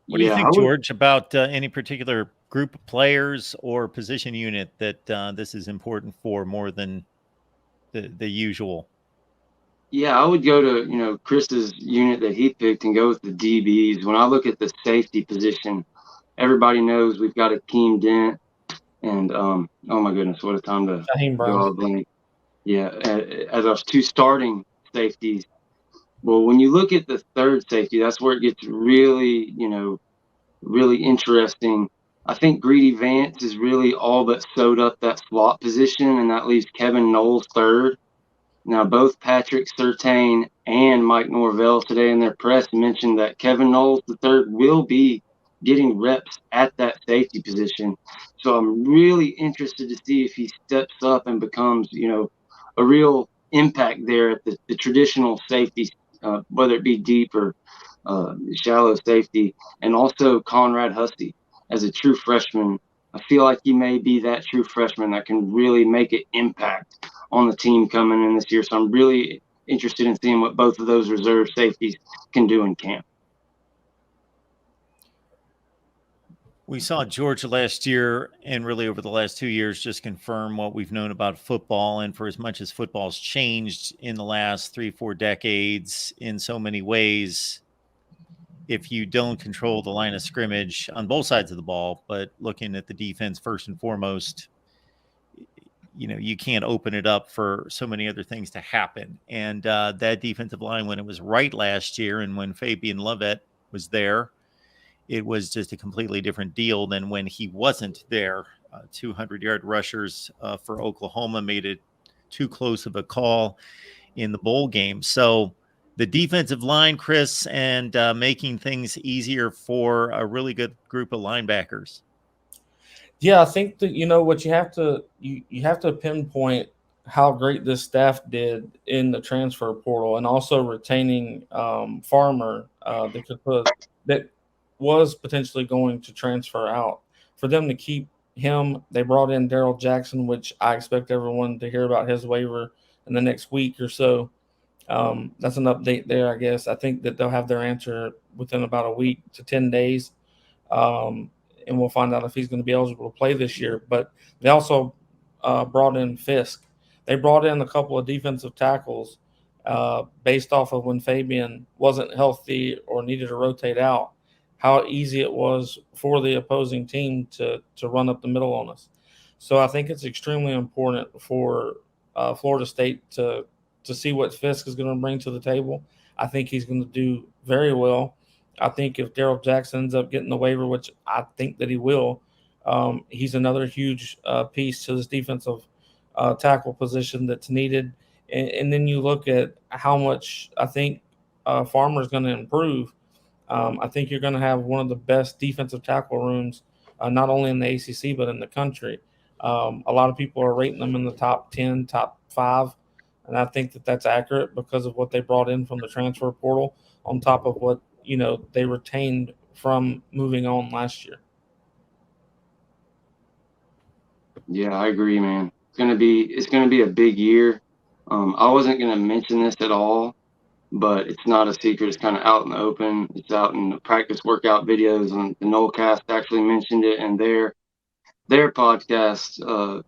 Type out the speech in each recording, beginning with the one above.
What do you Yeah, think, George, about any particular group of players or position unit that this is important for more than the usual? I would go to, Chris's unit that he picked and go with the DBs. When I look at the safety position, everybody knows we've got Akeem Dent and oh my goodness, what a time to Shaheem go Brown. all blank. Yeah, as our two starting safeties. Well, when you look at the third safety, that's where it gets really, really interesting. I think Greedy Vance is really all but sewed up that slot position, and that leaves Kevin Knowles third. Now, both Patrick Surtain and Mike Norvell today in their press mentioned that Kevin Knowles III will be getting reps at that safety position. So I'm really interested to see if he steps up and becomes, a real impact there at the traditional safety, whether it be deep or shallow safety, and also Conrad Husty as a true freshman. I feel like he may be that true freshman that can really make an impact on the team coming in this year. So I'm really interested in seeing what both of those reserve safeties can do in camp. We saw Georgia last year and really over the last 2 years just confirm what we've known about football. And for as much as football's changed in the last 3-4 decades in so many ways, if you don't control the line of scrimmage on both sides of the ball, but looking at the defense first and foremost, you can't open it up for so many other things to happen. And that defensive line, when it was right last year and when Fabian Lovett was there, it was just a completely different deal than when he wasn't there. 200-yard rushers for Oklahoma made it too close of a call in the bowl game. So the defensive line, Chris, and making things easier for a really good group of linebackers. Yeah, I think that what you have to you have to pinpoint how great this staff did in the transfer portal, and also retaining Farmer that was potentially going to transfer out. For them to keep him, they brought in Daryl Jackson, which I expect everyone to hear about his waiver in the next week or so. That's an update there, I guess. I think that they'll have their answer within about a week to 10 days. And we'll find out if he's going to be eligible to play this year. But they also brought in Fisk. They brought in a couple of defensive tackles based off of when Fabian wasn't healthy or needed to rotate out, how easy it was for the opposing team to run up the middle on us. So I think it's extremely important for Florida State to see what Fisk is going to bring to the table. I think he's going to do very well. I think if Daryl Jackson ends up getting the waiver, which I think that he will, he's another huge piece to this defensive tackle position that's needed. And then you look at how much I think Farmer is going to improve. I think you're going to have one of the best defensive tackle rooms, not only in the ACC but in the country. A lot of people are rating them in the top 10, top 5, and I think that that's accurate because of what they brought in from the transfer portal, on top of what they retained from moving on last year. Yeah, I agree, man. It's gonna be a big year. I wasn't gonna mention this at all, but it's not a secret. It's kind of out in the open. It's out in the practice workout videos, and the Nolecast actually mentioned it in their podcast.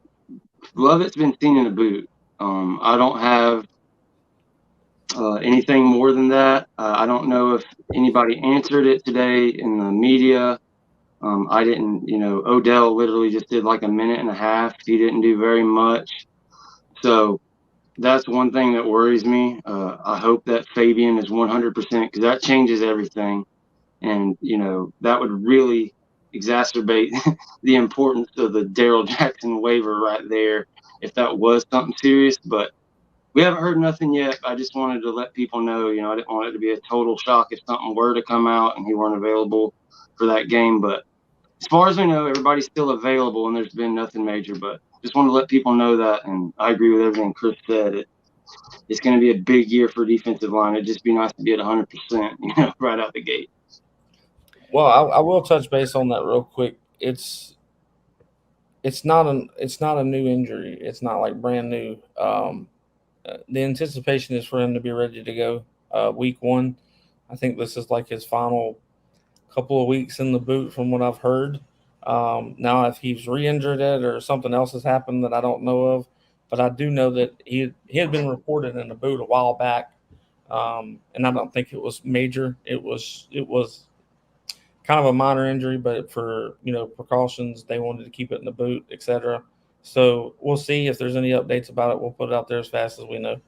Lovett's been seen in a boot. I don't have anything more than that. I don't know if anybody answered it today in the media. I didn't, Odell literally just did like a minute and a half. He didn't do very much. So that's one thing that worries me. I hope that Fabian is 100% because that changes everything. And, that would really exacerbate the importance of the Daryl Jackson waiver right there if that was something serious. But we haven't heard nothing yet. I just wanted to let people know, I didn't want it to be a total shock if something were to come out and he weren't available for that game. But as far as we know, everybody's still available and there's been nothing major. But just want to let people know that. And I agree with everything Chris said. It's going to be a big year for defensive line. It'd just be nice to be at 100%, right out the gate. Well, I will touch base on that real quick. It's not a new injury. It's not like brand new. The anticipation is for him to be ready to go week 1. I think this is like his final couple of weeks in the boot from what I've heard. Now, if he's re-injured it or something else has happened that I don't know of, but I do know that he had been reported in the boot a while back, and I don't think it was major. It was kind of a minor injury, but for precautions, they wanted to keep it in the boot, etc. So we'll see if there's any updates about it. We'll put it out there as fast as we know.